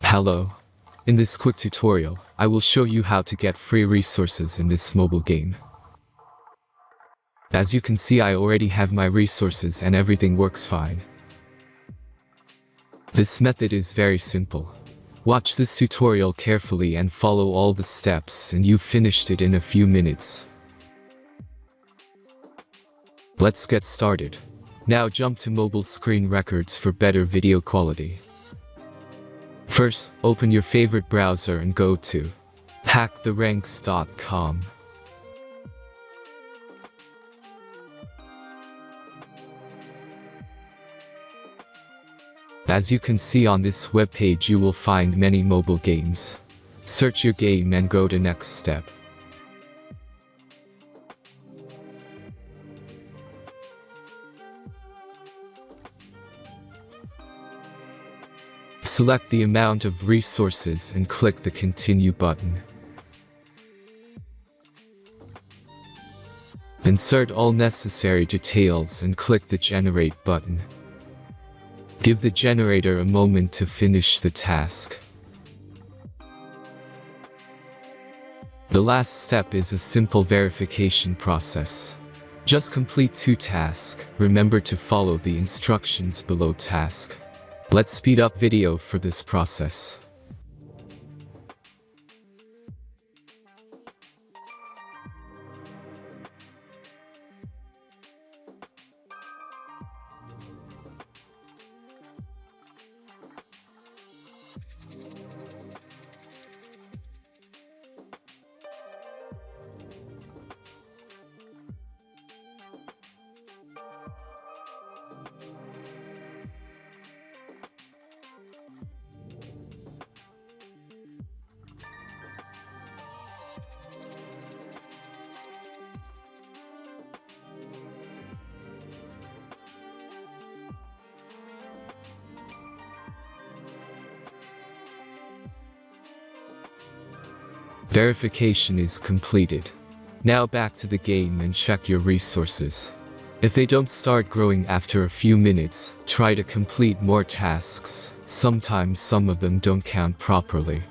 Hello. In this quick tutorial, I will show you how to get free resources in this mobile game. As you can see, I already have my resources and everything works fine. This method is very simple. Watch this tutorial carefully and follow all the steps and you've finished it in a few minutes. Let's get started. Now jump to mobile screen records for better video quality. First, open your favorite browser and go to hacktheranks.com. As you can see on this webpage, you will find many mobile games. Search your game and go to next step. Select the amount of resources and click the Continue button. Insert all necessary details and click the Generate button. Give the generator a moment to finish the task. The last step is a simple verification process. Just complete 2 tasks. Remember to follow the instructions below task. Let's speed up video for this process. Verification is completed. Now back to the game and check your resources. If they don't start growing after a few minutes, try to complete more tasks. Sometimes some of them don't count properly.